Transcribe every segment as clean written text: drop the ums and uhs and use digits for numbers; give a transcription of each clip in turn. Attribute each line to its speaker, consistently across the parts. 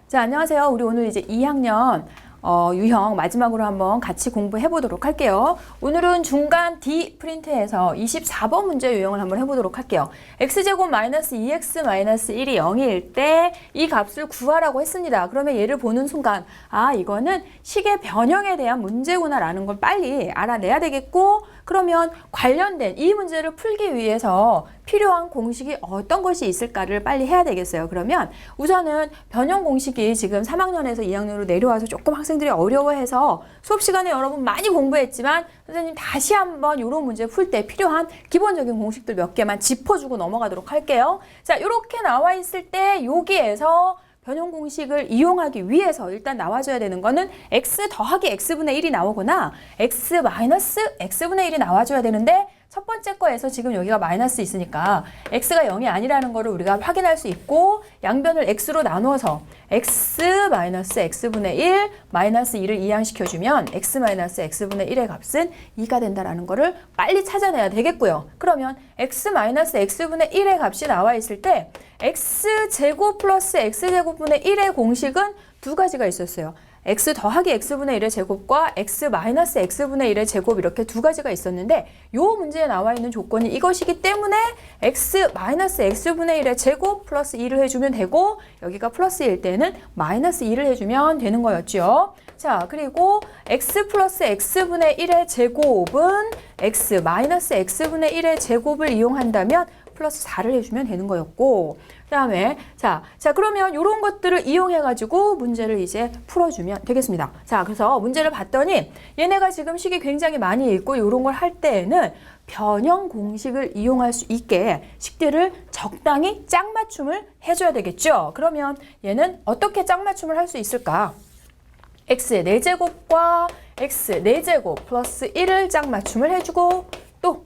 Speaker 1: 자, 안녕하세요. 우리 오늘 이제 2학년 유형 마지막으로 한번 같이 공부해 보도록 할게요. 오늘은 중간 D 프린트에서 24번 문제 유형을 한번 해보도록 할게요. x제곱 마이너스 2x 마이너스 1이 0일 때 이 값을 구하라고 했습니다. 그러면 얘를 보는 순간 아, 이거는 식의 변형에 대한 문제구나 라는 걸 빨리 알아내야 되겠고, 그러면 관련된 이 문제를 풀기 위해서 필요한 공식이 어떤 것이 있을까를 빨리 해야 되겠어요. 그러면 우선은 변형 공식이 지금 3학년에서 2학년으로 내려와서 조금 학생들이 어려워해서 수업 시간에 여러분 많이 공부했지만 선생님 다시 한번 이런 문제 풀 때 필요한 기본적인 공식들 몇 개만 짚어주고 넘어가도록 할게요. 자, 이렇게 나와 있을 때 여기에서 변형 공식을 이용하기 위해서 일단 나와줘야 되는 거는 x 더하기 x분의 1이 나오거나 x 마이너스 x분의 1이 나와줘야 되는데, 첫 번째 거에서 지금 여기가 마이너스 있으니까 x가 0이 아니라는 거를 우리가 확인할 수 있고, 양변을 x로 나누어서 x 마이너스 x분의 1 마이너스 2를 이항시켜주면 x 마이너스 x분의 1의 값은 2가 된다라는 거를 빨리 찾아내야 되겠고요. 그러면 x 마이너스 x분의 1의 값이 나와 있을 때 x제곱 플러스 x제곱분의 1의 공식은 두 가지가 있었어요. x 더하기 x분의 1의 제곱과 x 마이너스 x분의 1의 제곱, 이렇게 두 가지가 있었는데 이 문제에 나와 있는 조건이 이것이기 때문에 x 마이너스 x분의 1의 제곱 플러스 2를 해주면 되고, 여기가 플러스일 때는 마이너스 2를 해주면 되는 거였죠. 자, 그리고 x 플러스 x분의 1의 제곱은 x 마이너스 x분의 1의 제곱을 이용한다면 플러스 4를 해주면 되는 거였고, 그 다음에 자 그러면 이런 것들을 이용해가지고 문제를 이제 풀어주면 되겠습니다. 자, 그래서 문제를 봤더니 얘네가 지금 식이 굉장히 많이 있고 이런 걸 할 때에는 변형 공식을 이용할 수 있게 식들을 적당히 짝맞춤을 해줘야 되겠죠. 그러면 얘는 어떻게 짝맞춤을 할 수 있을까? x의 4제곱과 x 4제곱 플러스 1을 짝맞춤을 해주고, 또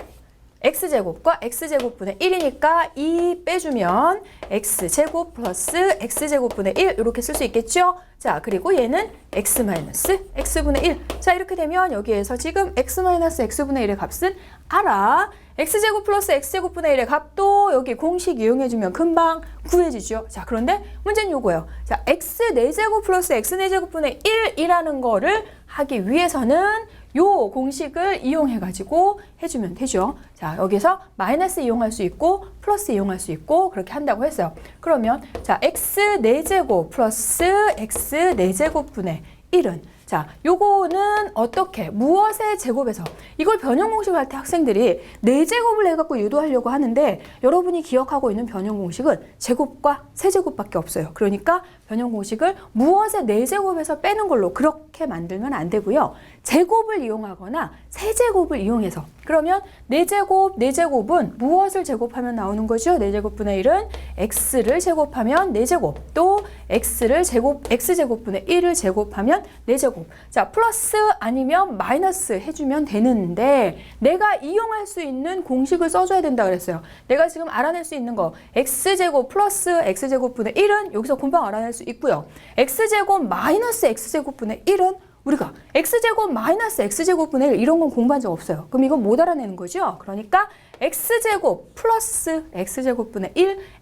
Speaker 1: x제곱과 x제곱분의 1이니까 2 빼주면 x제곱 플러스 x제곱분의 1 이렇게 쓸 수 있겠죠? 자, 그리고 얘는 x 마이너스 x분의 1. 자, 이렇게 되면 여기에서 지금 x 마이너스 x분의 1의 값은 알아. x제곱 플러스 x제곱분의 1의 값도 여기 공식 이용해주면 금방 구해지죠. 자, 그런데 문제는 요거예요. 자, x 4제곱 플러스 x 4제곱분의 1이라는 거를 하기 위해서는 요 공식을 이용해가지고 해주면 되죠. 자, 여기서 마이너스 이용할 수 있고 플러스 이용할 수 있고 그렇게 한다고 했어요. 그러면 자, x 4제곱 플러스 x 4제곱분의 1은 자, 요거는 어떻게 무엇의 제곱에서, 이걸 변형 공식을 할 때 학생들이 4제곱을 해갖고 유도하려고 하는데 여러분이 기억하고 있는 변형 공식은 제곱과 세제곱밖에 없어요. 그러니까 변형 공식을 무엇의 4제곱에서 빼는 걸로 그렇게 만들면 안 되고요. 제곱을 이용하거나 세제곱을 이용해서, 그러면 4제곱, 4제곱은 무엇을 제곱하면 나오는 거죠? 4제곱분의 1은 x를 제곱하면 4제곱, 또 x제곱분의 1을 제곱하면 4제곱. 자, 플러스 아니면 마이너스 해주면 되는데 내가 이용할 수 있는 공식을 써줘야 된다 그랬어요. 내가 지금 알아낼 수 있는 거 x제곱 플러스 x제곱분의 1은 여기서 금방 알아낼 수 있고요. x제곱 마이너스 x제곱분의 1은 우리가 x제곱 마이너스 x제곱분의 1 이런 건 공부한 적 없어요. 그럼 이건 못 알아내는 거죠. 그러니까 x제곱 플러스 x제곱분의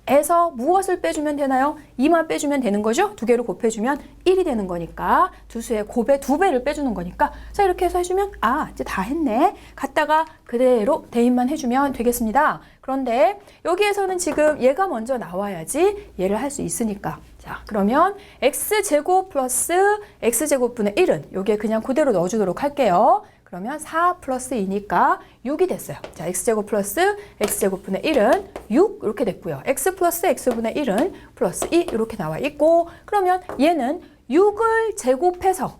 Speaker 1: 1에서 무엇을 빼주면 되나요? 2만 빼주면 되는 거죠. 두 개로 곱해주면 1이 되는 거니까 두 수의 곱의 2배를 빼주는 거니까, 자, 이렇게 해서 해주면 아, 이제 다 했네. 갖다가 그대로 대입만 해주면 되겠습니다. 그런데 여기에서는 지금 얘가 먼저 나와야지 얘를 할 수 있으니까, 자, 그러면 x제곱 플러스 x제곱분의 1은 여기에 그냥 그대로 넣어주도록 할게요. 그러면 4 플러스 2니까 6이 됐어요. 자, x제곱 플러스 x제곱분의 1은 6 이렇게 됐고요. x 플러스 x분의 1은 플러스 2 이렇게 나와 있고, 그러면 얘는 6을 제곱해서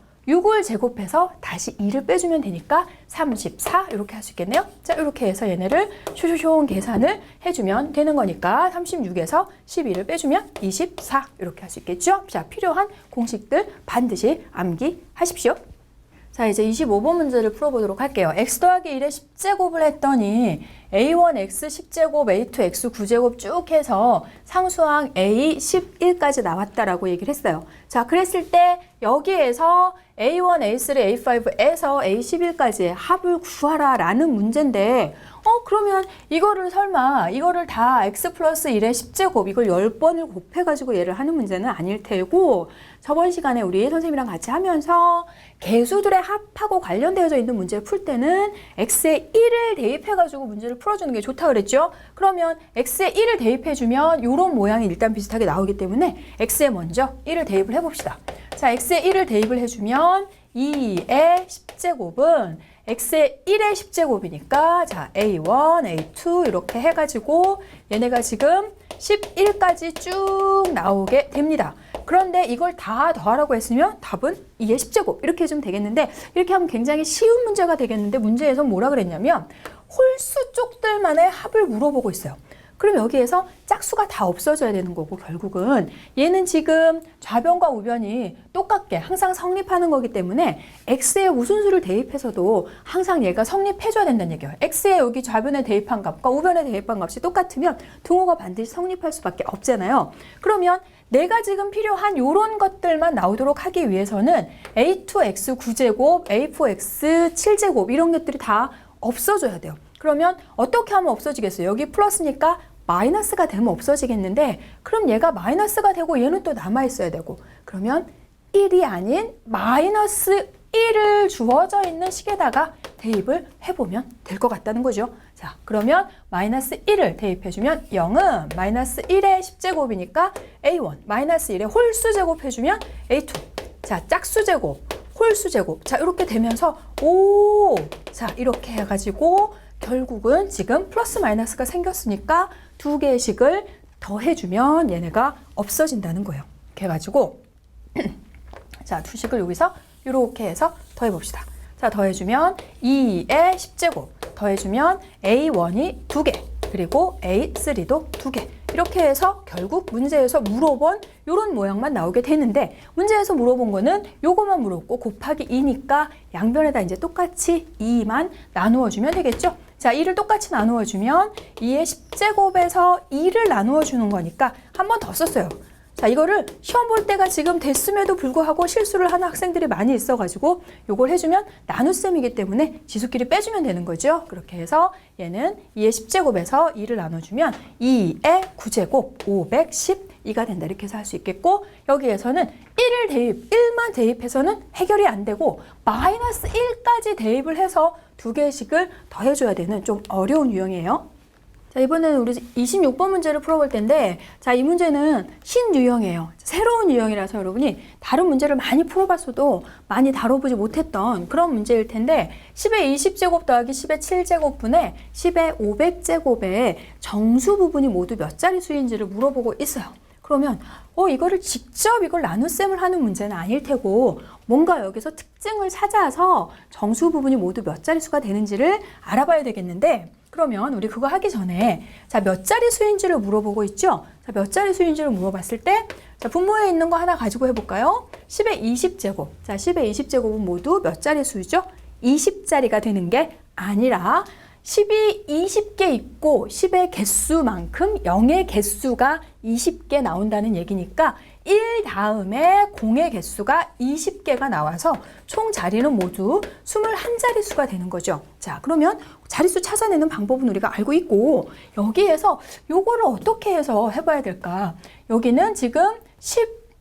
Speaker 1: 다시 2를 빼주면 되니까 34 이렇게 할 수 있겠네요. 자, 이렇게 해서 얘네를 쇼쇼쇼 계산을 해주면 되는 거니까 36에서 12를 빼주면 24 이렇게 할 수 있겠죠. 자, 필요한 공식들 반드시 암기하십시오. 자, 이제 25번 문제를 풀어보도록 할게요. x 더하기 1의 10제곱을 했더니 a1 x 10제곱, a2 x 9제곱 쭉 해서 상수항 a 11까지 나왔다라고 얘기를 했어요. 자, 그랬을 때 여기에서 a1, a3, a5에서 a11까지의 합을 구하라 라는 문제인데 그러면 이거를 설마 이거를 다 x 플러스 1의 10제곱 이걸 10번을 곱해가지고 얘를 하는 문제는 아닐 테고 저번 시간에 우리 선생님이랑 같이 하면서 개수들의 합하고 관련되어져 있는 문제를 풀 때는 x에 1을 대입해가지고 문제를 풀어주는 게 좋다 그랬죠? 그러면 x에 1을 대입해주면 이런 모양이 일단 비슷하게 나오기 때문에 x에 먼저 1을 대입을 해봅시다. 자, x에 1을 대입을 해주면 2의 10제곱은 x의 1의 10제곱이니까 자 a1, a2 이렇게 해가지고 얘네가 지금 11까지 쭉 나오게 됩니다. 그런데 이걸 다 더하라고 했으면 답은 2의 10제곱 이렇게 해주면 되겠는데 이렇게 하면 굉장히 쉬운 문제가 되겠는데 문제에서 뭐라 그랬냐면 홀수 쪽들만의 합을 물어보고 있어요. 그럼 여기에서 짝수가 다 없어져야 되는 거고 결국은 얘는 지금 좌변과 우변이 똑같게 항상 성립하는 거기 때문에 x에 무슨 수를 대입해서도 항상 얘가 성립해줘야 된다는 얘기예요. x에 여기 좌변에 대입한 값과 우변에 대입한 값이 똑같으면 등호가 반드시 성립할 수밖에 없잖아요. 그러면 내가 지금 필요한 요런 것들만 나오도록 하기 위해서는 a2x 9제곱, a4x 7제곱 이런 것들이 다 없어져야 돼요. 그러면 어떻게 하면 없어지겠어요? 여기 플러스니까 마이너스가 되면 없어지겠는데 그럼 얘가 마이너스가 되고 얘는 또 남아있어야 되고 그러면 1이 아닌 마이너스 1을 주어져 있는 식에다가 대입을 해보면 될 것 같다는 거죠. 자, 그러면 마이너스 1을 대입해주면 0은 마이너스 1의 10제곱이니까 a1 마이너스 1의 홀수제곱 해주면 a2 자, 짝수제곱 홀수제곱 자 이렇게 되면서 자 이렇게 해가지고 결국은 지금 플러스 마이너스가 생겼으니까 두 개의 식을 더해주면 얘네가 없어진다는 거예요. 이렇게 해가지고 자, 두 식을 여기서 이렇게 해서 더해봅시다. 자, 더해주면 2의 10제곱 더해주면 a1이 2개 그리고 a3도 2개 이렇게 해서 결국 문제에서 물어본 이런 모양만 나오게 되는데 문제에서 물어본 거는 요거만 물었고 곱하기 2니까 양변에다 이제 똑같이 2만 나누어주면 되겠죠? 자, 2를 똑같이 나누어주면 2의 10제곱에서 2를 나누어주는 거니까 한 번 더 썼어요. 자, 이거를 시험 볼 때가 지금 됐음에도 불구하고 실수를 하는 학생들이 많이 있어가지고 요걸 해주면 나눗셈이기 때문에 지수끼리 빼주면 되는 거죠. 그렇게 해서 얘는 2의 10제곱에서 2를 나눠주면 2의 9제곱 512가 된다. 이렇게 해서 할 수 있겠고 여기에서는 1만 대입해서는 해결이 안 되고 마이너스 1까지 대입을 해서 두 개의 식을 더해줘야 되는 좀 어려운 유형이에요. 자, 이번에는 우리 26번 문제를 풀어볼 텐데 자, 이 문제는 신유형이에요. 새로운 유형이라서 여러분이 다른 문제를 많이 풀어봤어도 많이 다뤄보지 못했던 그런 문제일 텐데 10의 20제곱 더하기 10의 7제곱분의 10의 500제곱의 정수 부분이 모두 몇 자릿수인지를 물어보고 있어요. 그러면 이거를 직접 이걸 나눗셈을 하는 문제는 아닐 테고 뭔가 여기서 특징을 찾아서 정수 부분이 모두 몇 자릿수가 되는지를 알아봐야 되겠는데 그러면 우리 그거 하기 전에 자, 몇 자릿수인지를 물어보고 있죠? 자, 몇 자릿수인지를 물어봤을 때 자, 분모에 있는 거 하나 가지고 해볼까요? 10의 20제곱. 자, 10의 20제곱은 모두 몇 자릿수죠? 20자리가 되는 게 아니라 10이 20개 있고 10의 개수만큼 0의 개수가 20개 나온다는 얘기니까 1 다음에 0의 개수가 20개가 나와서 총 자리는 모두 21자릿수가 되는 거죠. 자, 그러면 자릿수 찾아내는 방법은 우리가 알고 있고 여기에서 요거를 어떻게 해서 해봐야 될까? 여기는 지금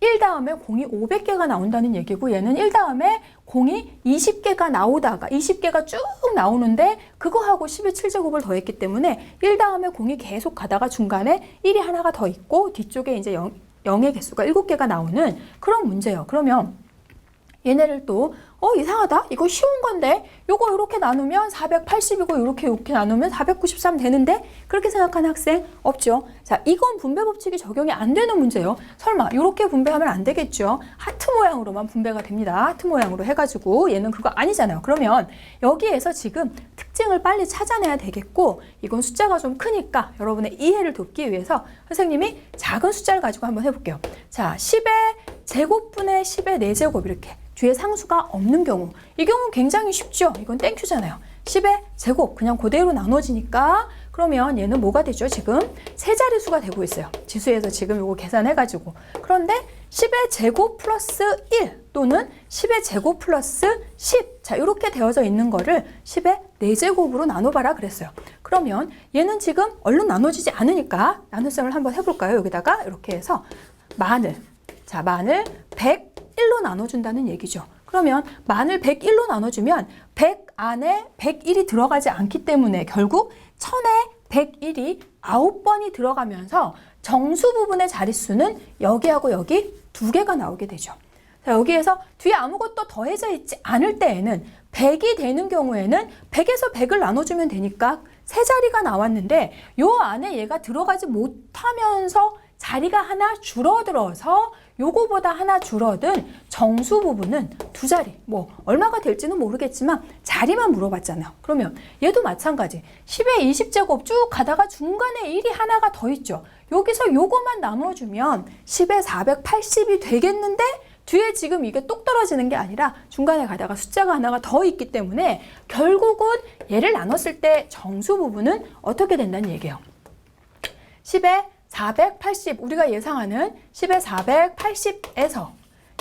Speaker 1: 1 다음에 0이 500개가 나온다는 얘기고 얘는 1 다음에 0이 20개가 나오다가 20개가 쭉 나오는데 그거하고 10의 7제곱을 더했기 때문에 1 다음에 0이 계속 가다가 중간에 1이 하나가 더 있고 뒤쪽에 이제 0의 개수가 7개가 나오는 그런 문제예요. 그러면 얘네를 또 이상하다. 이거 쉬운 건데 요거 이렇게 나누면 480이고 이렇게 나누면 493 되는데 그렇게 생각하는 학생 없죠. 자, 이건 분배 법칙이 적용이 안 되는 문제예요. 설마 이렇게 분배하면 안 되겠죠. 하트 모양으로만 분배가 됩니다. 하트 모양으로 해가지고 얘는 그거 아니잖아요. 그러면 여기에서 지금 특징을 빨리 찾아내야 되겠고 이건 숫자가 좀 크니까 여러분의 이해를 돕기 위해서 선생님이 작은 숫자를 가지고 한번 해볼게요. 자, 10의 제곱분의 10의 4제곱 이렇게 뒤에 상수가 없는 경우 이 경우 굉장히 쉽죠. 이건 땡큐잖아요. 10의 제곱 그냥 그대로 나눠지니까 그러면 얘는 뭐가 되죠? 지금 세 자릿수가 되고 있어요. 지수에서 지금 이거 계산해가지고 그런데 10의 제곱 플러스 1 또는 10의 제곱 플러스 10 자 이렇게 되어져 있는 거를 10의 4제곱으로 나눠봐라 그랬어요. 그러면 얘는 지금 얼른 나눠지지 않으니까 나눗셈을 한번 해볼까요? 여기다가 이렇게 해서 마늘, 자 마늘 101로 나눠준다는 얘기죠. 그러면 마늘 101로 나눠주면 100 안에 101이 들어가지 않기 때문에 결국 1000에 101이 9번이 들어가면서 정수 부분의 자릿수는 여기하고 여기 2개가 나오게 되죠. 자, 여기에서 뒤에 아무것도 더해져 있지 않을 때에는 100이 되는 경우에는 100에서 100을 나눠주면 되니까 세 자리가 나왔는데 요 안에 얘가 들어가지 못하면서 자리가 하나 줄어들어서 요거보다 하나 줄어든 정수 부분은 2자리, 뭐 얼마가 될지는 모르겠지만 자리만 물어봤잖아요. 그러면 얘도 마찬가지 10의 20제곱 쭉 가다가 중간에 1이 하나가 더 있죠. 여기서 요거만 나눠주면 10의 480이 되겠는데 뒤에 지금 이게 똑 떨어지는 게 아니라 중간에 가다가 숫자가 하나가 더 있기 때문에 결국은 얘를 나눴을 때 정수 부분은 어떻게 된다는 얘기예요. 10의 480, 우리가 예상하는 10의 480에서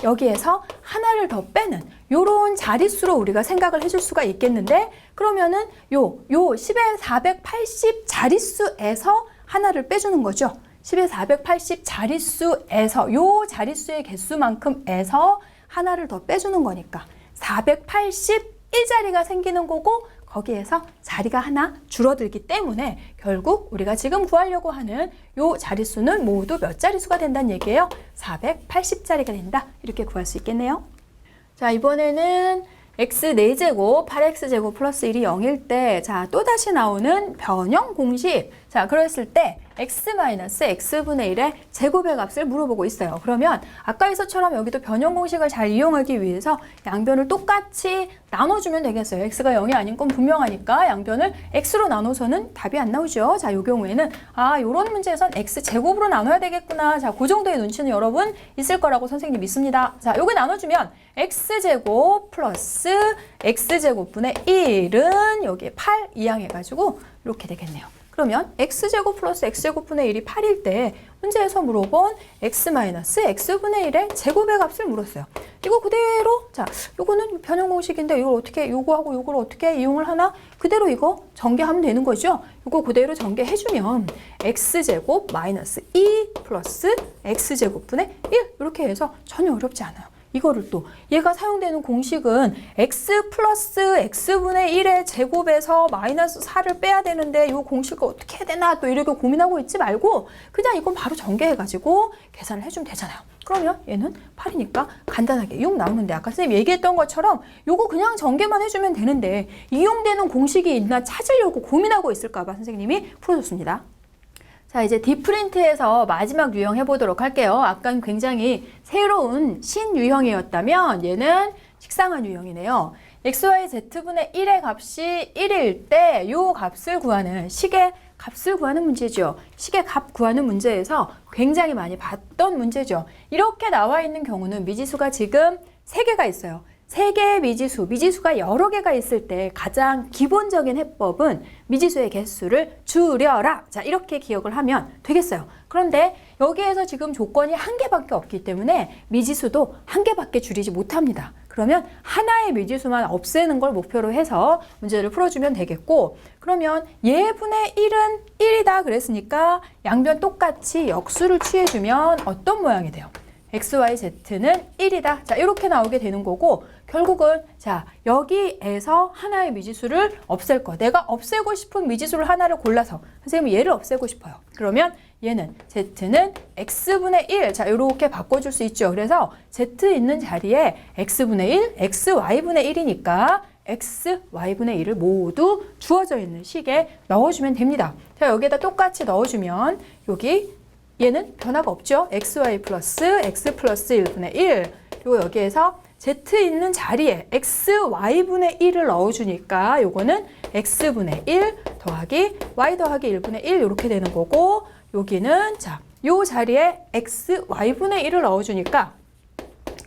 Speaker 1: 여기에서 하나를 더 빼는 요런 자릿수로 우리가 생각을 해줄 수가 있겠는데 그러면은 요 10의 480 자릿수에서 하나를 빼주는 거죠. 10의 480 자릿수에서 요 자릿수의 개수만큼에서 하나를 더 빼주는 거니까 481자리가 생기는 거고 거기에서 자리가 하나 줄어들기 때문에 결국 우리가 지금 구하려고 하는 요 자릿수는 모두 몇 자릿수가 된다는 얘기예요? 480자리가 된다. 이렇게 구할 수 있겠네요. 자, 이번에는 x 4제곱, 8x제곱 플러스 1이 0일 때, 자, 또다시 나오는 변형 공식. 자, 그랬을 때 x-x분의 1의 제곱의 값을 물어보고 있어요. 그러면 아까에서처럼 여기도 변형 공식을 잘 이용하기 위해서 양변을 똑같이 나눠주면 되겠어요. x가 0이 아닌 건 분명하니까 양변을 x로 나눠서는 답이 안 나오죠. 자, 이 경우에는 요런 문제에선 x제곱으로 나눠야 되겠구나. 자, 그 정도의 눈치는 여러분 있을 거라고 선생님 믿습니다. 자, 요거 나눠주면 x제곱 플러스 x제곱분의 1은 여기에 8 이항해가지고 이렇게 되겠네요. 그러면 x제곱 플러스 x제곱분의 1이 8일 때 문제에서 물어본 x-x분의 1의 제곱의 값을 물었어요. 이거 그대로, 자, 요거는 변형 공식인데 이걸 어떻게, 요거하고 요걸 어떻게 이용을 하나? 그대로 이거 전개하면 되는 거죠. 요거 그대로 전개해주면 x제곱 마이너스 2 플러스 x제곱분의 1 이렇게 해서 전혀 어렵지 않아요. 이거를 또 얘가 사용되는 공식은 x 플러스 x분의 1의 제곱에서 마이너스 4를 빼야 되는데 이 공식을 어떻게 해야 되나 또 이렇게 고민하고 있지 말고 그냥 이건 바로 전개해가지고 계산을 해주면 되잖아요. 그러면 얘는 8이니까 간단하게 6 나오는데 아까 선생님 얘기했던 것처럼 요거 그냥 전개만 해주면 되는데 이용되는 공식이 있나 찾으려고 고민하고 있을까 봐 선생님이 풀어줬습니다. 자, 이제 디프린트에서 마지막 유형 해보도록 할게요. 아까는 굉장히 새로운 신유형이었다면 얘는 식상한 유형이네요. xy z분의 1의 값이 1일 때 이 값을 구하는 식의 값을 구하는 문제죠. 식의 값 구하는 문제에서 굉장히 많이 봤던 문제죠. 이렇게 나와 있는 경우는 미지수가 지금 3개가 있어요. 3개의 미지수가 여러 개가 있을 때 가장 기본적인 해법은 미지수의 개수를 줄여라. 자, 이렇게 기억을 하면 되겠어요. 그런데 여기에서 지금 조건이 1개밖에 없기 때문에 미지수도 1개밖에 줄이지 못합니다. 그러면 하나의 미지수만 없애는 걸 목표로 해서 문제를 풀어주면 되겠고 그러면 얘분의 1은 1이다 그랬으니까 양변 똑같이 역수를 취해주면 어떤 모양이 돼요? XYZ는 1이다. 자, 이렇게 나오게 되는 거고 결국은 자, 여기에서 하나의 미지수를 없앨 거. 내가 없애고 싶은 미지수를 하나를 골라서 선생님은 얘를 없애고 싶어요. 그러면 얘는 Z는 X분의 1. 자, 이렇게 바꿔줄 수 있죠. 그래서 Z 있는 자리에 X분의 1, XY분의 1이니까 XY분의 1을 모두 주어져 있는 식에 넣어주면 됩니다. 자, 여기에다 똑같이 넣어주면 여기 얘는 변화가 없죠. xy 플러스 x 플러스 1분의 1. 그리고 여기에서 z 있는 자리에 xy분의 1을 넣어주니까 요거는 x분의 1 더하기 y 더하기 1분의 1 이렇게 되는 거고 여기는 자, 요 자리에 xy분의 1을 넣어주니까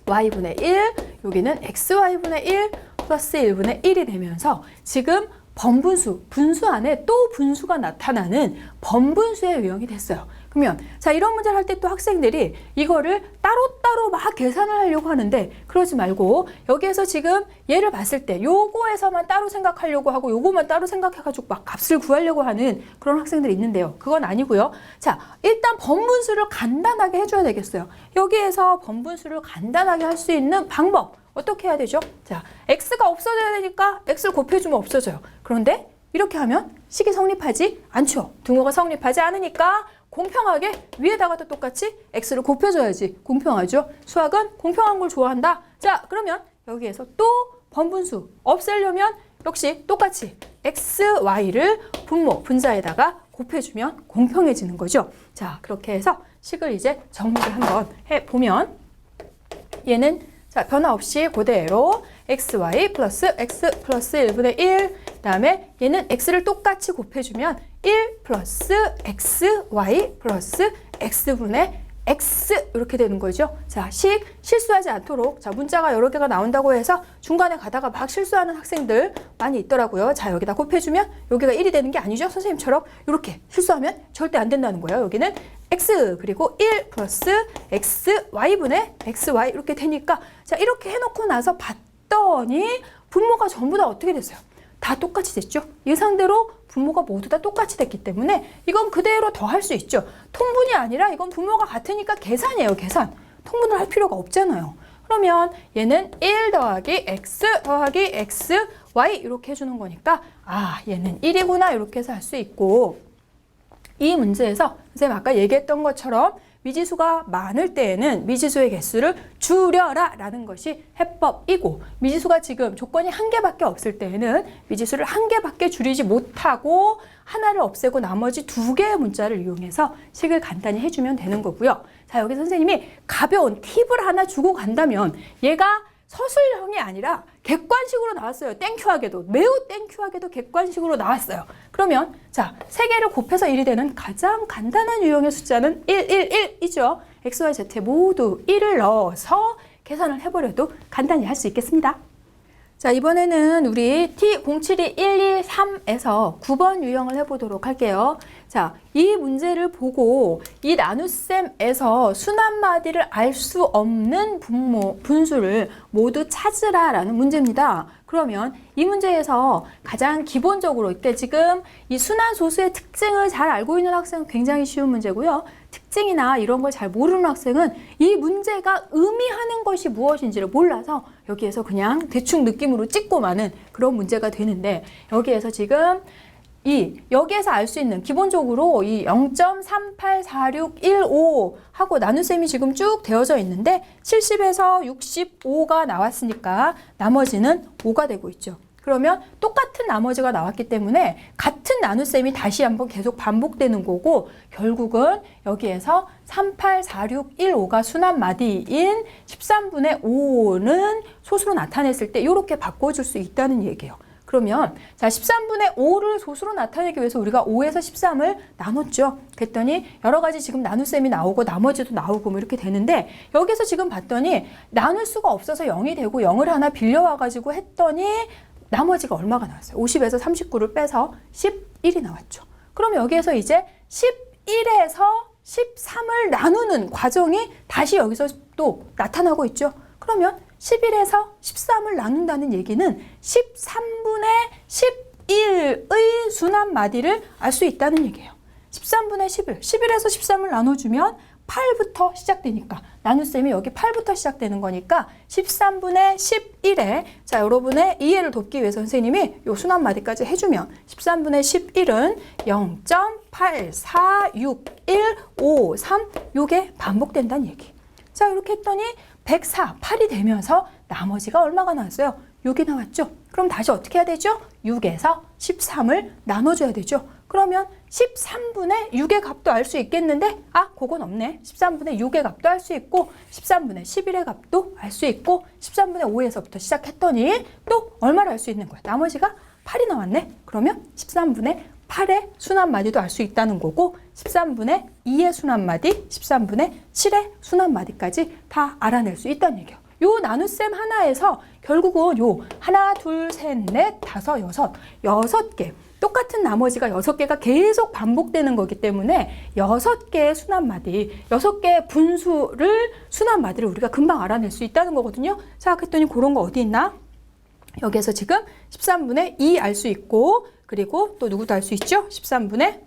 Speaker 1: y분의 1 여기는 xy분의 1 플러스 1분의 1이 되면서 지금 번분수, 분수 안에 또 분수가 나타나는 번분수의 유형이 됐어요. 그러면 자, 이런 문제를 할 때 또 학생들이 이거를 따로따로 막 계산을 하려고 하는데 그러지 말고 여기에서 지금 얘를 봤을 때 요거에서만 따로 생각하려고 하고 요거만 따로 생각해가지고 막 값을 구하려고 하는 그런 학생들이 있는데요. 그건 아니고요. 자, 일단 번분수를 간단하게 해줘야 되겠어요. 여기에서 번분수를 간단하게 할 수 있는 방법 어떻게 해야 되죠? 자, x가 없어져야 되니까 x를 곱해주면 없어져요. 그런데 이렇게 하면 식이 성립하지 않죠. 등호가 성립하지 않으니까 공평하게 위에다가도 똑같이 x를 곱해줘야지 공평하죠. 수학은 공평한 걸 좋아한다. 자, 그러면 여기에서 또 번분수 없애려면 역시 똑같이 x, y를 분모, 분자에다가 곱해주면 공평해지는 거죠. 자, 그렇게 해서 식을 이제 정리를 한번 해보면 얘는 자, 변화 없이 그대로 xy 플러스 x 플러스 1분의 1 그다음에 얘는 x를 똑같이 곱해주면 1 플러스 xy 플러스 x분의 x 이렇게 되는 거죠. 자, 식 실수하지 않도록 자, 문자가 여러 개가 나온다고 해서 중간에 가다가 막 실수하는 학생들 많이 있더라고요. 자, 여기다 곱해주면 여기가 1이 되는 게 아니죠. 선생님처럼 이렇게 실수하면 절대 안 된다는 거예요. 여기는 x 그리고 1 플러스 xy분의 xy 이렇게 되니까 자, 이렇게 해놓고 나서 봤더니 분모가 전부 다 어떻게 됐어요? 다 똑같이 됐죠. 예상대로 분모가 모두 다 똑같이 됐기 때문에 이건 그대로 더 할 수 있죠. 통분이 아니라 이건 분모가 같으니까 계산이에요. 계산. 통분을 할 필요가 없잖아요. 그러면 얘는 1 더하기 x 더하기 x, y 이렇게 해주는 거니까 아, 얘는 1이구나 이렇게 해서 할 수 있고 이 문제에서 선생님 아까 얘기했던 것처럼 미지수가 많을 때에는 미지수의 개수를 줄여라 라는 것이 해법이고 미지수가 지금 조건이 한 개밖에 없을 때에는 미지수를 한 개밖에 줄이지 못하고 하나를 없애고 나머지 두 개의 문자를 이용해서 식을 간단히 해주면 되는 거고요. 자, 여기 선생님이 가벼운 팁을 하나 주고 간다면 얘가 서술형이 아니라 객관식으로 나왔어요. 땡큐하게도. 매우 땡큐하게도 객관식으로 나왔어요. 그러면 자, 세 개를 곱해서 1이 되는 가장 간단한 유형의 숫자는 111이죠. x, y, z에 모두 1을 넣어서 계산을 해버려도 간단히 할 수 있겠습니다. 자, 이번에는 우리 T072123에서 9번 유형을 해보도록 할게요. 자, 이 문제를 보고 이 나눗셈에서 수납마디를 알 수 없는 분수를 모두 찾으라 라는 문제입니다. 그러면 이 문제에서 가장 기본적으로 그러니까 지금 이 순환소수의 특징을 잘 알고 있는 학생은 굉장히 쉬운 문제고요. 특징이나 이런 걸 잘 모르는 학생은 이 문제가 의미하는 것이 무엇인지를 몰라서 여기에서 그냥 대충 느낌으로 찍고 마는 그런 문제가 되는데 여기에서 지금 여기에서 알 수 있는 기본적으로 이 0.384615 하고 나눗셈이 지금 쭉 되어져 있는데 70에서 65가 나왔으니까 나머지는 5가 되고 있죠. 그러면 똑같은 나머지가 나왔기 때문에 같은 나눗셈이 다시 한번 계속 반복되는 거고 결국은 여기에서 384615가 순환마디인 13분의 5는 소수로 나타냈을 때 이렇게 바꿔줄 수 있다는 얘기예요. 그러면 자 13분의 5를 소수로 나타내기 위해서 우리가 5에서 13을 나눴죠. 그랬더니 여러 가지 지금 나눗셈이 나오고 나머지도 나오고 뭐 이렇게 되는데 여기서 지금 봤더니 나눌 수가 없어서 0이 되고 0을 하나 빌려와가지고 했더니 나머지가 얼마가 나왔어요? 50에서 39를 빼서 11이 나왔죠. 그럼 여기에서 이제 11에서 13을 나누는 과정이 다시 여기서 또 나타나고 있죠. 그러면 11에서 13을 나눈다는 얘기는 13분의 11의 순환마디를 알 수 있다는 얘기예요. 13분의 11, 11에서 13을 나눠주면 8부터 시작되니까 나눗셈이 여기 8부터 시작되는 거니까 13분의 11에 자 여러분의 이해를 돕기 위해서 선생님이 요 순환마디까지 해주면 13분의 11은 0.846153 요게 반복된다는 얘기. 자 이렇게 했더니 104, 8이 되면서 나머지가 얼마가 나왔어요? 6이 나왔죠? 그럼 다시 어떻게 해야 되죠? 6에서 13을 나눠줘야 되죠? 그러면 13분의 6의 값도 알 수 있겠는데 그건 없네. 13분의 6의 값도 알 수 있고 13분의 11의 값도 알 수 있고 13분의 5에서부터 시작했더니 또 얼마를 알 수 있는 거야? 나머지가 8이 나왔네. 그러면 13분의 8의 순환마디도 알 수 있다는 거고 13분의 2의 순환마디, 13분의 7의 순환마디까지 다 알아낼 수 있다는 얘기예요. 요 나눗셈 하나에서 결국은 요 하나, 둘, 셋, 넷, 다섯, 여섯 개 똑같은 나머지가 6개가 계속 반복되는 거기 때문에 6개의 순환마디, 6개의 분수를 순환마디를 우리가 금방 알아낼 수 있다는 거거든요. 자, 그랬더니 그런 거 어디 있나? 여기에서 지금 13분의 2 알 수 있고, 그리고 또 누구도 알 수 있죠? 13분의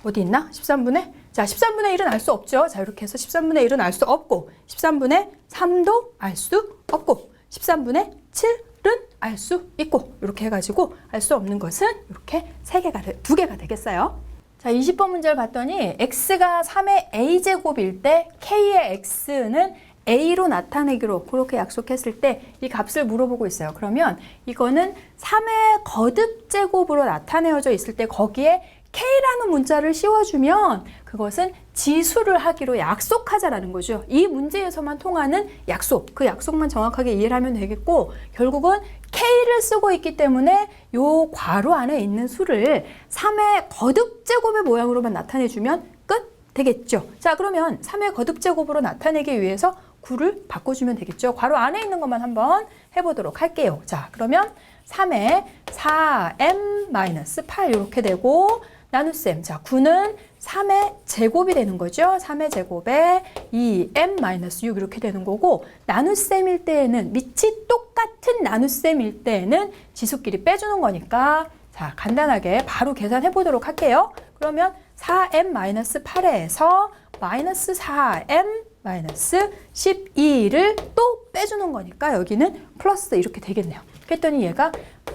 Speaker 1: 어디 있나? 13분의 1은 알 수 없죠. 자, 이렇게 해서 13분의 1은 알 수 없고, 13분의 3도 알 수 없고, 13분의 7은 알 수 있고, 이렇게 해가지고 알 수 없는 것은 이렇게 2개가 되겠어요. 자, 20번 문제를 봤더니 x가 3의 a제곱일 때 k의 x는 a로 나타내기로 그렇게 약속했을 때 이 값을 물어보고 있어요. 그러면 이거는 3의 거듭제곱으로 나타내어져 있을 때 거기에 K라는 문자를 씌워주면 그것은 지수를 하기로 약속하자라는 거죠. 이 문제에서만 통하는 약속, 그 약속만 정확하게 이해를 하면 되겠고, 결국은 K를 쓰고 있기 때문에 요 괄호 안에 있는 수를 3의 거듭제곱의 모양으로만 나타내주면 끝 되겠죠. 자, 그러면 3의 거듭제곱으로 나타내기 위해서 9를 바꿔주면 되겠죠. 괄호 안에 있는 것만 한번 해보도록 할게요. 자, 그러면 3의 4m-8 이렇게 되고, 나눗셈. 자, 9는 3의 제곱이 되는 거죠. 3의 제곱에 2m-6 이렇게 되는 거고, 나눗셈일 때에는 밑이 똑같은 나눗셈일 때에는 지수끼리 빼주는 거니까, 자, 간단하게 바로 계산해 보도록 할게요. 그러면 4m-8에서 마이너스 4m-12를 또 빼주는 거니까 여기는 플러스 이렇게 되겠네요. 그랬더니 얘가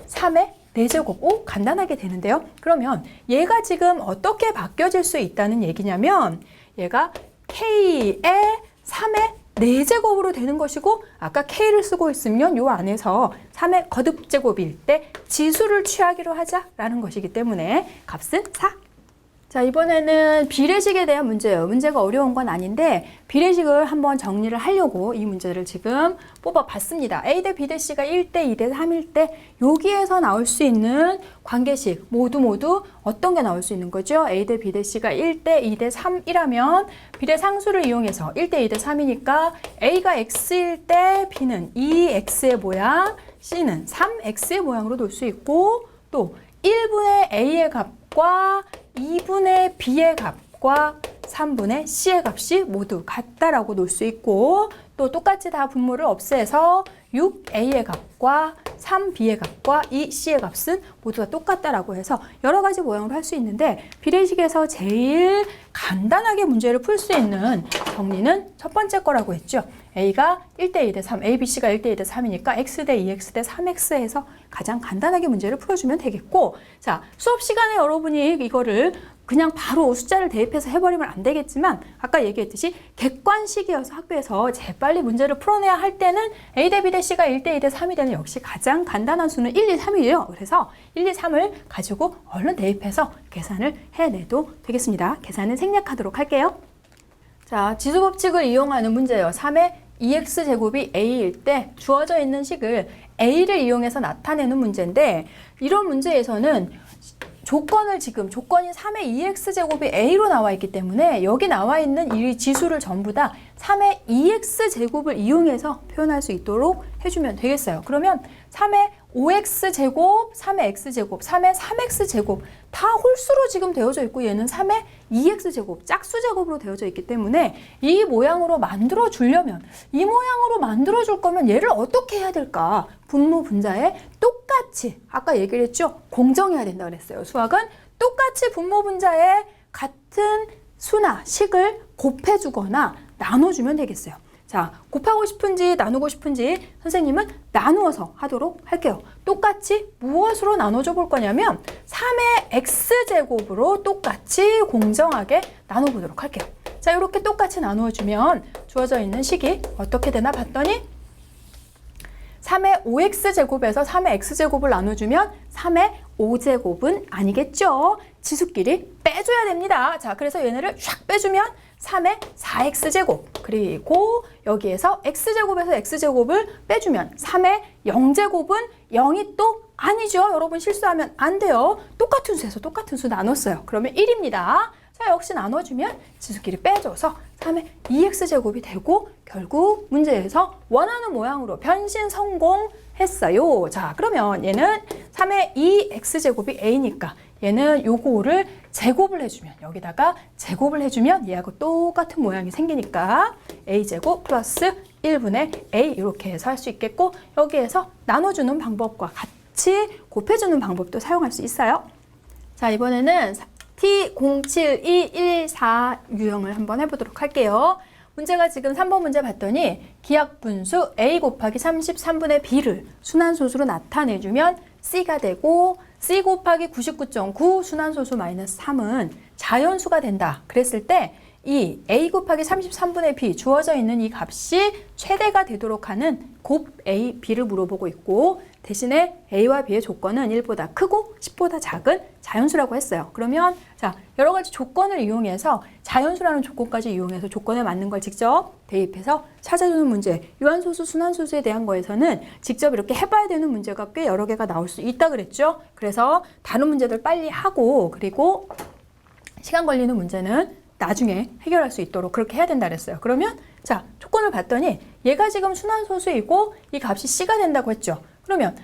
Speaker 1: 3의 4제곱, 오, 간단하게 되는데요. 그러면 얘가 지금 어떻게 바뀌어질 수 있다는 얘기냐면 얘가 K의 3의 4제곱으로 되는 것이고, 아까 K를 쓰고 있으면 요 안에서 3의 거듭제곱일 때 지수를 취하기로 하자라는 것이기 때문에 값은 4. 자, 이번에는 비례식에 대한 문제예요. 문제가 어려운 건 아닌데 비례식을 한번 정리를 하려고 이 문제를 지금 뽑아봤습니다. A 대 B 대 C가 1대 2 대 3일 때 여기에서 나올 수 있는 관계식 모두 어떤 게 나올 수 있는 거죠? A 대 B 대 C가 1대 2 대 3이라면 비례상수를 이용해서 1대 2 대 3이니까 A가 X일 때 B는 2X의 모양, C는 3X의 모양으로 놓을 수 있고, 또 1분의 A의 값과 2분의 B의 값과 3분의 C의 값이 모두 같다라고 놓을 수 있고, 또 똑같이 다 분모를 없애서 6A의 값과 3B의 값과 2C의 값은 모두 다 똑같다라고 해서 여러 가지 모양으로 할 수 있는데, 비례식에서 제일 간단하게 문제를 풀 수 있는 정리는 첫 번째 거라고 했죠. A가 1대 2 대 3, A, B, C가 1대 2 대 3이니까 X 대 2X 대 3X 해서 가장 간단하게 문제를 풀어주면 되겠고, 자, 수업 시간에 여러분이 이거를 그냥 바로 숫자를 대입해서 해버리면 안 되겠지만, 아까 얘기했듯이 객관식이어서 학교에서 재빨리 문제를 풀어내야 할 때는 A 대 B 대 C가 1대 2 대 3이 되는 역시 가장 간단한 수는 1, 2, 3이에요. 그래서 1, 2, 3을 가지고 얼른 대입해서 계산을 해내도 되겠습니다. 계산은 생략하도록 할게요. 자, 지수법칙을 이용하는 문제예요. 3의 2x제곱이 a일 때 주어져 있는 식을 a를 이용해서 나타내는 문제인데, 이런 문제에서는 조건이 3의 2x제곱이 a로 나와 있기 때문에 여기 나와 있는 이 지수를 전부 다 3의 2x제곱을 이용해서 표현할 수 있도록 해주면 되겠어요. 그러면 3의 5x제곱, 3의 x제곱, 3의 3x제곱 다 홀수로 지금 되어져 있고, 얘는 3의 2x제곱, 짝수제곱으로 되어져 있기 때문에 이 모양으로 만들어 주려면, 이 모양으로 만들어 줄 거면 얘를 어떻게 해야 될까? 분모 분자에 똑같이, 아까 얘기를 했죠? 공정해야 된다고 그랬어요. 수학은 똑같이 분모 분자에 같은 수나 식을 곱해주거나 나눠주면 되겠어요. 자, 곱하고 싶은지 나누고 싶은지 선생님은 나누어서 하도록 할게요. 똑같이 무엇으로 나눠줘 볼 거냐면 3의 x제곱으로 똑같이 공정하게 나눠보도록 할게요. 자, 이렇게 똑같이 나누어주면 주어져 있는 식이 어떻게 되나 봤더니 3의 5x제곱에서 3의 x제곱을 나눠주면 3의 5제곱은 아니겠죠? 지수끼리 빼줘야 됩니다. 자, 그래서 얘네를 쫙 빼주면 3의 4x제곱, 그리고 여기에서 x제곱에서 x제곱을 빼주면 3의 0제곱은 0이 또 아니죠. 여러분 실수하면 안 돼요. 똑같은 수에서 똑같은 수 나눴어요. 그러면 1입니다. 자, 역시 나눠주면 지수끼리 빼줘서 3의 2x제곱이 되고 결국 문제에서 원하는 모양으로 변신 성공했어요. 자, 그러면 얘는 3의 2x제곱이 a니까 얘는 요거를 제곱을 해주면 여기다가 제곱을 해주면 얘하고 똑같은 모양이 생기니까 a제곱 플러스 1분의 a 이렇게 해서 할 수 있겠고 여기에서 나눠주는 방법과 같이 곱해주는 방법도 사용할 수 있어요. 자, 이번에는 T07214 유형을 한번 해보도록 할게요. 문제가 지금 3번 문제 봤더니 기하분수 a 곱하기 33분의 b를 순환소수로 나타내주면 c가 되고 c 곱하기 99.9 순환소수 마이너스 3은 자연수가 된다. 그랬을 때 이 a 곱하기 33분의 b 주어져 있는 이 값이 최대가 되도록 하는 곱 a, b를 물어보고 있고 대신에 a와 b의 조건은 1보다 크고 10보다 작은 자연수라고 했어요. 그러면 자, 여러 가지 조건을 이용해서 자연수라는 조건까지 이용해서 조건에 맞는 걸 직접 대입해서 찾아주는 문제. 유한소수, 순환소수에 대한 거에서는 직접 이렇게 해봐야 되는 문제가 꽤 여러 개가 나올 수 있다 그랬죠. 그래서 다른 문제들 빨리 하고 그리고 시간 걸리는 문제는 나중에 해결할 수 있도록 그렇게 해야 된다 그랬어요. 그러면 자, 조건을 봤더니 얘가 지금 순환소수이고 이 값이 c가 된다고 했죠. 그러면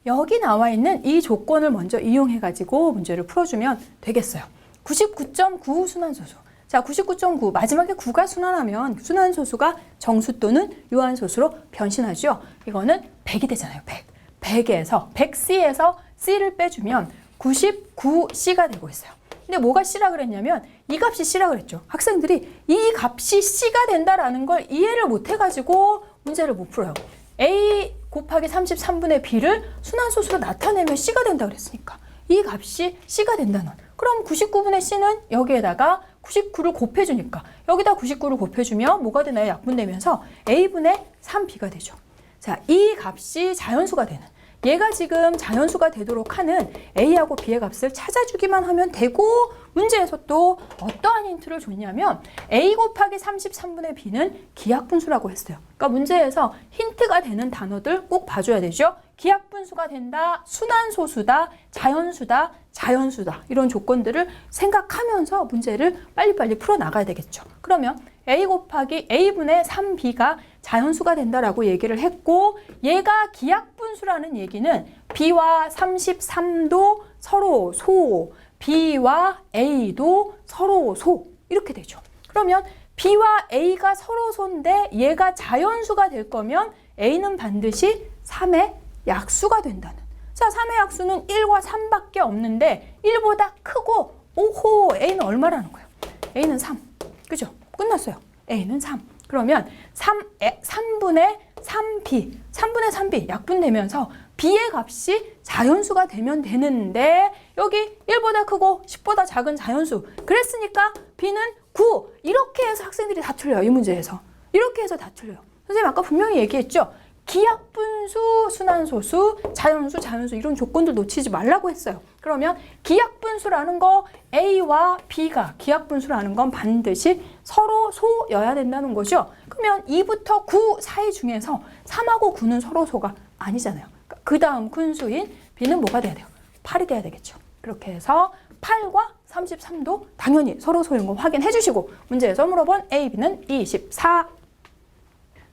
Speaker 1: 여기 나와 있는 이 조건을 먼저 이용해가지고 문제를 풀어주면 되겠어요. 99.9 순환소수. 자, 99.9 마지막에 9가 순환하면 순환소수가 정수 또는 유한소수로 변신하죠. 이거는 100이 되잖아요. 100. 100c에서 c를 빼주면 99c가 되고 있어요. 근데 뭐가 c라 그랬냐면 이 값이 c라 그랬죠. 학생들이 이 값이 c가 된다라는 걸 이해를 못 해가지고 문제를 못 풀어요. a 곱하기 33분의 b를 순환소수로 나타내면 c가 된다 그랬으니까 이 값이 c가 된다는 그럼 99분의 c는 여기에다가 99를 곱해주니까 여기다 99를 곱해주면 뭐가 되나요? 약분되면서 a분의 3b가 되죠. 자, 이 값이 자연수가 되는 얘가 지금 자연수가 되도록 하는 a하고 b의 값을 찾아주기만 하면 되고 문제에서 또 어떠한 힌트를 줬냐면 a 곱하기 33분의 b는 기하분수라고 했어요. 그러니까 문제에서 힌트가 되는 단어들 꼭 봐줘야 되죠. 기하분수가 된다, 순환소수다, 자연수다, 자연수다 이런 조건들을 생각하면서 문제를 빨리빨리 풀어나가야 되겠죠. 그러면 a 곱하기 a분의 3b가 자연수가 된다라고 얘기를 했고 얘가 기하분수라는 얘기는 b와 33도 서로 소, b와 a도 서로 소 이렇게 되죠. 그러면 b와 a가 서로 소인데 얘가 자연수가 될 거면 a는 반드시 3의 약수가 된다는. 자, 3의 약수는 1과 3밖에 없는데 1보다 크고 오호 a는 얼마라는 거예요? a는 3. 그죠? 끝났어요. a는 3. 그러면 3분의 3b, 3분의 3b 약분되면서 b의 값이 자연수가 되면 되는데 여기 1보다 크고 10보다 작은 자연수 그랬으니까 b는 9 이렇게 해서 학생들이 다 틀려요. 이 문제에서 이렇게 해서 다 틀려요. 선생님 아까 분명히 얘기했죠. 기하분수, 순환소수, 자연수 이런 조건들 놓치지 말라고 했어요. 그러면 기하분수라는 거 A와 B가 기하분수라는 건 반드시 서로 소여야 된다는 거죠. 그러면 2부터 9 사이 중에서 3하고 9는 서로 소가 아니잖아요. 그 다음 큰 수인 B는 뭐가 돼야 돼요? 8이 돼야 되겠죠. 그렇게 해서 8과 33도 당연히 서로 소인 거 확인해 주시고 문제에서 물어본 A, B는 24.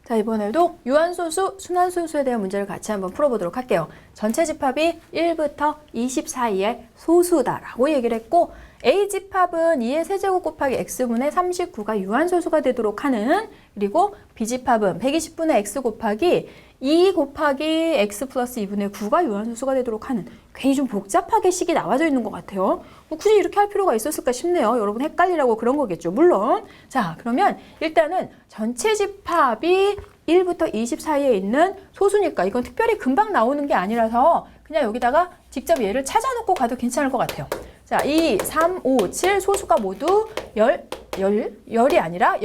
Speaker 1: 자, 이번에도 유한소수, 순환소수에 대한 문제를 같이 한번 풀어보도록 할게요. 전체 집합이 1부터 20 사이의 소수다라고 얘기를 했고 A 집합은 2의 세제곱 곱하기 x분의 39가 유한소수가 되도록 하는 그리고 B 집합은 120분의 x 곱하기 2 곱하기 x 플러스 2분의 9가 유한소수가 되도록 하는 괜히 좀 복잡하게 식이 나와져 있는 것 같아요. 뭐 굳이 이렇게 할 필요가 있었을까 싶네요. 여러분 헷갈리라고 그런 거겠죠. 물론 자 그러면 일단은 전체 집합이 1부터 20 사이에 있는 소수니까 이건 특별히 금방 나오는 게 아니라서 그냥 여기다가 직접 얘를 찾아놓고 가도 괜찮을 것 같아요. 자, 2, 3, 5, 7 소수가 모두 열이 아니라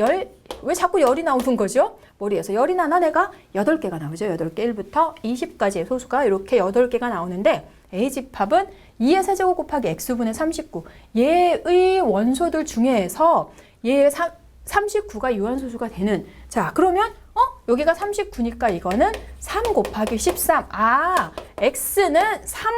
Speaker 1: 왜 자꾸 열이 나오는 거죠? 머리에서 열이 나나 내가 8개가 나오죠. 8개 1부터 20까지의 소수가 이렇게 8개가 나오는데 A 집합은 2의 세제곱 곱하기 x분의 39 얘의 원소들 중에서 얘의 39가 유한소수가 되는 자 그러면 여기가 39니까 이거는 3 곱하기 13 x는 3,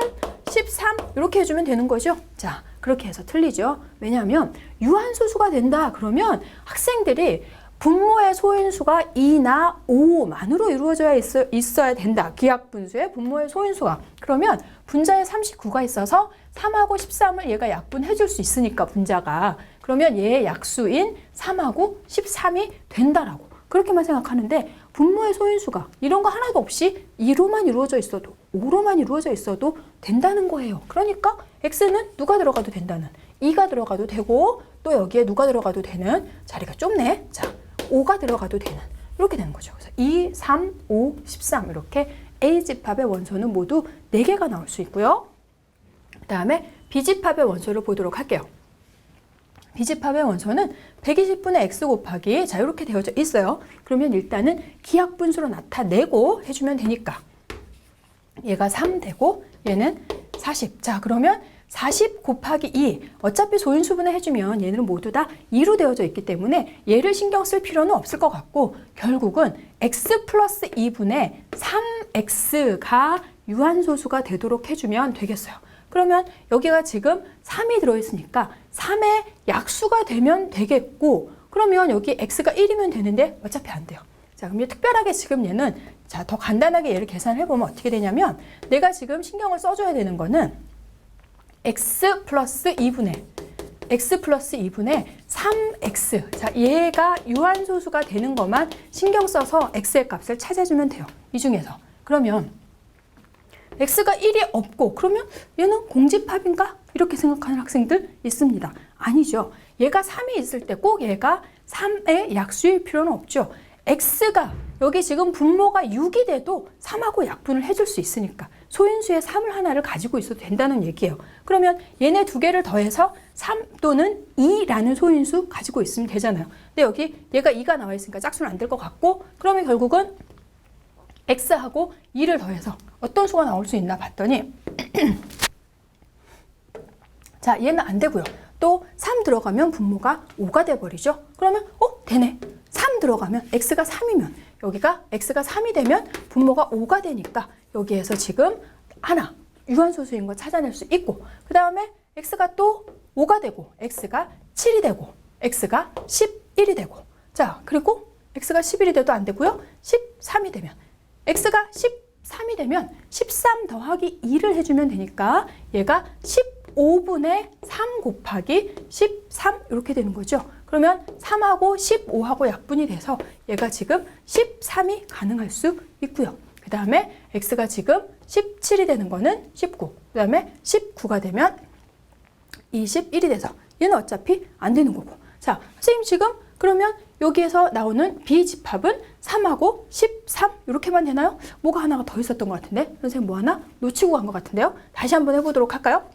Speaker 1: 13 이렇게 해주면 되는 거죠. 자 그렇게 해서 틀리죠. 왜냐하면 유한소수가 된다 그러면 학생들이 분모의 소인수가 2나 5만으로 이루어져 있어야 된다. 기하분수의 분모의 소인수가. 그러면 분자에 39가 있어서 3하고 13을 얘가 약분해 줄 수 있으니까 분자가. 그러면 얘의 약수인 3하고 13이 된다라고. 그렇게만 생각하는데 분모의 소인수가 이런 거 하나도 없이 2로만 이루어져 있어도 5로만 이루어져 있어도 된다는 거예요. 그러니까 x는 누가 들어가도 된다는 2가 들어가도 되고 또 여기에 누가 들어가도 되는 자리가 좁네. 자, 5가 들어가도 되는 이렇게 되는 거죠. 그래서 2, 3, 5, 13 이렇게 A집합의 원소는 모두 4개가 나올 수 있고요. 그 다음에 B집합의 원소를 보도록 할게요. B집합의 원소는 120분의 x 곱하기 자 이렇게 되어져 있어요. 그러면 일단은 기하분수로 나타내고 해주면 되니까 얘가 3 되고 얘는 40. 자 그러면 40 곱하기 2 어차피 소인수분해 해주면 얘는 모두 다 2로 되어져 있기 때문에 얘를 신경 쓸 필요는 없을 것 같고 결국은 x 플러스 2분의 3x가 유한소수가 되도록 해주면 되겠어요. 그러면 여기가 지금 3이 들어있으니까 3의 약수가 되면 되겠고 그러면 여기 x가 1이면 되는데 어차피 안 돼요. 자 그럼 특별하게 지금 얘는 자 더 간단하게 얘를 계산을 해보면 어떻게 되냐면 내가 지금 신경을 써줘야 되는 거는 x 플러스 2분의 3x 자 얘가 유한소수가 되는 것만 신경 써서 x의 값을 찾아주면 돼요. 이 중에서 그러면 x가 1이 없고 그러면 얘는 공집합인가? 이렇게 생각하는 학생들 있습니다. 아니죠. 얘가 3이 있을 때 꼭 얘가 3의 약수일 필요는 없죠. x가 여기 지금 분모가 6이 돼도 3하고 약분을 해줄 수 있으니까 소인수의 3을 하나를 가지고 있어도 된다는 얘기예요. 그러면 얘네 두 개를 더해서 3 또는 2라는 소인수 가지고 있으면 되잖아요. 근데 여기 얘가 2가 나와 있으니까 짝수는 안 될 것 같고 그러면 결국은 x하고 2를 더해서 어떤 수가 나올 수 있나 봤더니 자 얘는 안 되고요. 또 3 들어가면 분모가 5가 돼버리죠. 그러면 되네. 3 들어가면 x가 3이면 여기가 x가 3이 되면 분모가 5가 되니까 여기에서 지금 하나 유한소수인 거 찾아낼 수 있고 그 다음에 x가 또 5가 되고 x가 7이 되고 x가 11이 되고 자 그리고 x가 11이 돼도 안 되고요. 13이 되면 x가 13이 되면 13 더하기 2를 해주면 되니까 얘가 15분의 3 곱하기 13 이렇게 되는 거죠. 그러면 3하고 15하고 약분이 돼서 얘가 지금 13이 가능할 수 있고요. 그 다음에 x가 지금 17이 되는 거는 19, 그 다음에 19가 되면 21이 돼서 얘는 어차피 안 되는 거고. 자, 선생님 지금 그러면 여기에서 나오는 B집합은 3하고 13 이렇게만 되나요? 뭐가 하나가 더 있었던 것 같은데? 선생님 뭐 하나 놓치고 간 것 같은데요? 다시 한번 해보도록 할까요?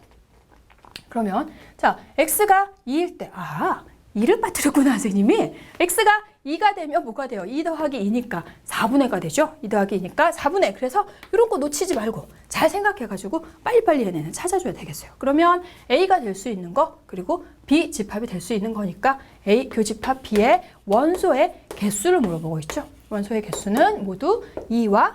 Speaker 1: 그러면 자 x가 2일 때 2를 빠뜨렸구나 선생님이. x가 2가 되면 뭐가 돼요? 2 더하기 2니까 4분의가 되죠. 2 더하기 2니까 4분의. 그래서 이런 거 놓치지 말고 잘 생각해가지고 빨리빨리 얘네는 찾아줘야 되겠어요. 그러면 A가 될 수 있는 거 그리고 B 집합이 될 수 있는 거니까 A 교집합 B의 원소의 개수를 물어보고 있죠. 원소의 개수는 모두 2와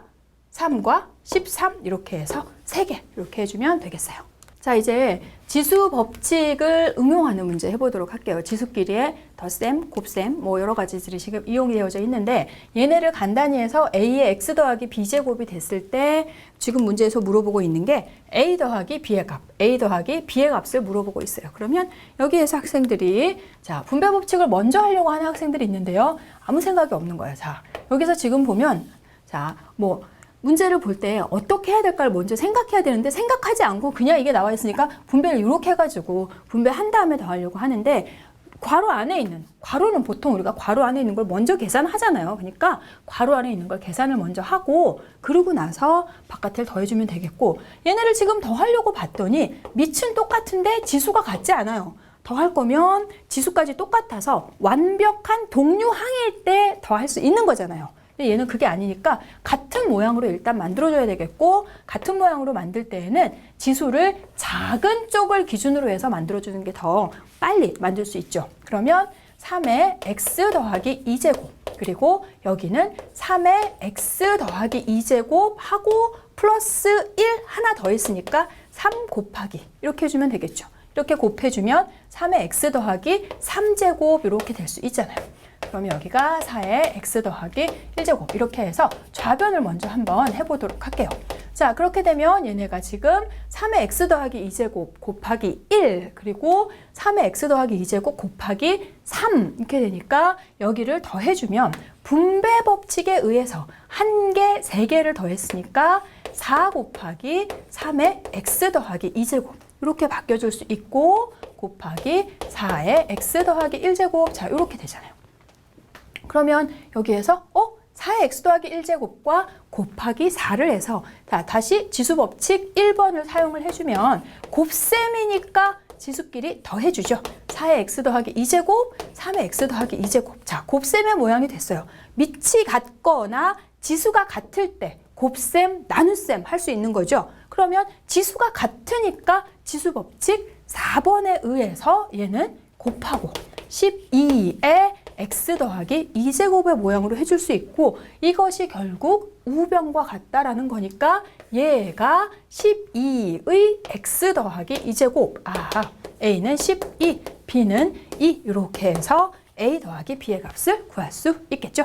Speaker 1: 3과 13 이렇게 해서 3개 이렇게 해주면 되겠어요. 자 이제 지수 법칙을 응용하는 문제 해보도록 할게요. 지수끼리의 덧셈, 곱셈 뭐 여러 가지들이 지금 이용이 되어져 있는데 얘네를 간단히 해서 A의 x 더하기 B제곱이 됐을 때 지금 문제에서 물어보고 있는 게 A 더하기 B의 값, A 더하기 B의 값을 물어보고 있어요. 그러면 여기에서 학생들이 자 분배 법칙을 먼저 하려고 하는 학생들이 있는데요. 아무 생각이 없는 거예요. 자 여기서 지금 보면 자 뭐 문제를 볼 때 어떻게 해야 될까를 먼저 생각해야 되는데 생각하지 않고 그냥 이게 나와 있으니까 분배를 이렇게 해가지고 분배한 다음에 더 하려고 하는데 괄호 안에 있는, 괄호는 보통 우리가 괄호 안에 있는 걸 먼저 계산하잖아요. 그러니까 괄호 안에 있는 걸 계산을 먼저 하고 그러고 나서 바깥을 더해주면 되겠고 얘네를 지금 더 하려고 봤더니 밑은 똑같은데 지수가 같지 않아요. 더 할 거면 지수까지 똑같아서 완벽한 동류항일 때 더 할 수 있는 거잖아요. 얘는 그게 아니니까 같은 모양으로 일단 만들어줘야 되겠고 같은 모양으로 만들 때에는 지수를 작은 쪽을 기준으로 해서 만들어주는 게 더 빨리 만들 수 있죠. 그러면 3의 x 더하기 2제곱 그리고 여기는 3의 x 더하기 2제곱 하고 플러스 1 하나 더 있으니까 3 곱하기 이렇게 해주면 되겠죠. 이렇게 곱해주면 3의 x 더하기 3제곱 이렇게 될 수 있잖아요. 그러면 여기가 4의 x 더하기 1제곱 이렇게 해서 좌변을 먼저 한번 해보도록 할게요. 자, 그렇게 되면 얘네가 지금 3의 x 더하기 2제곱 곱하기 1 그리고 3의 x 더하기 2제곱 곱하기 3 이렇게 되니까 여기를 더해주면 분배 법칙에 의해서 1개, 3개를 더했으니까 4 곱하기 3의 x 더하기 2제곱 이렇게 바뀌어줄 수 있고 곱하기 4의 x 더하기 1제곱 자 이렇게 되잖아요. 그러면 여기에서 4의 x 더하기 1제곱과 곱하기 4를 해서 다시 지수법칙 1번을 사용을 해주면 곱셈이니까 지수끼리 더해주죠. 4의 x 더하기 2제곱, 3의 x 더하기 2제곱. 자, 곱셈의 모양이 됐어요. 밑이 같거나 지수가 같을 때 곱셈, 나눗셈 할 수 있는 거죠. 그러면 지수가 같으니까 지수법칙 4번에 의해서 얘는 곱하고 12의 x 더하기 2제곱의 모양으로 해줄 수 있고 이것이 결국 우변과 같다라는 거니까 얘가 12의 x 더하기 2제곱 A는 12, B는 2 이렇게 해서 A 더하기 B의 값을 구할 수 있겠죠.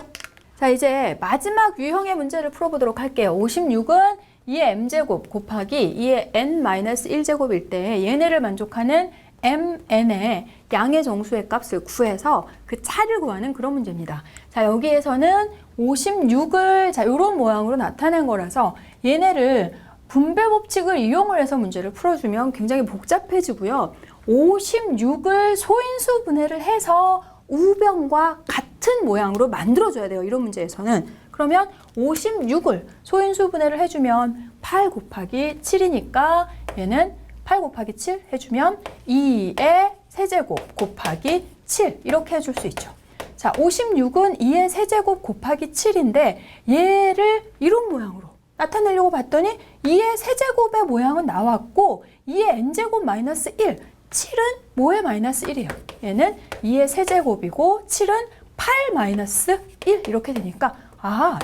Speaker 1: 자, 이제 마지막 유형의 문제를 풀어보도록 할게요. 56은 2의 m제곱 곱하기 2의 n-1제곱일 때 얘네를 만족하는 mn의 양의 정수의 값을 구해서 그 차를 구하는 그런 문제입니다. 자, 여기에서는 56을 자, 이런 모양으로 나타낸 거라서 얘네를 분배 법칙을 이용을 해서 문제를 풀어주면 굉장히 복잡해지고요. 56을 소인수 분해를 해서 우변과 같은 모양으로 만들어줘야 돼요. 이런 문제에서는. 그러면 56을 소인수 분해를 해주면 8 곱하기 7이니까 얘는 8 곱하기 7 해주면 2의 세제곱 곱하기 7 이렇게 해줄 수 있죠. 자, 56은 2의 세제곱 곱하기 7인데 얘를 이런 모양으로 나타내려고 봤더니 2의 세제곱의 모양은 나왔고 2의 n제곱 마이너스 1 7은 뭐의 마이너스 1이에요? 얘는 2의 세제곱이고 7은 8 마이너스 1 이렇게 되니까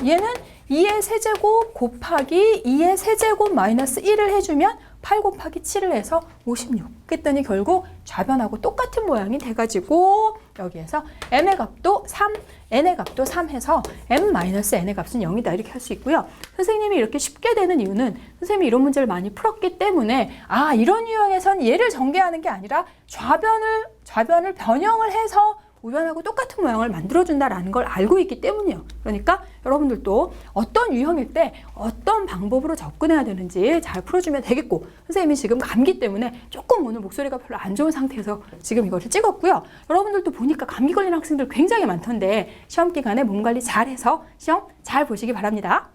Speaker 1: 얘는 2의 세제곱 곱하기 2의 세제곱 마이너스 1을 해주면 8 곱하기 7을 해서 56. 그랬더니 결국 좌변하고 똑같은 모양이 돼가지고 여기에서 m의 값도 3, n의 값도 3 해서 m-n의 값은 0이다 이렇게 할 수 있고요. 선생님이 이렇게 쉽게 되는 이유는 선생님이 이런 문제를 많이 풀었기 때문에 이런 유형에선 얘를 전개하는 게 아니라 좌변을 변형을 해서 우변하고 똑같은 모양을 만들어준다라는 걸 알고 있기 때문이에요. 그러니까 여러분들도 어떤 유형일 때 어떤 방법으로 접근해야 되는지 잘 풀어주면 되겠고 선생님이 지금 감기 때문에 조금 오늘 목소리가 별로 안 좋은 상태에서 지금 이거를 찍었고요. 여러분들도 보니까 감기 걸린 학생들 굉장히 많던데 시험 기간에 몸 관리 잘해서 시험 잘 보시기 바랍니다.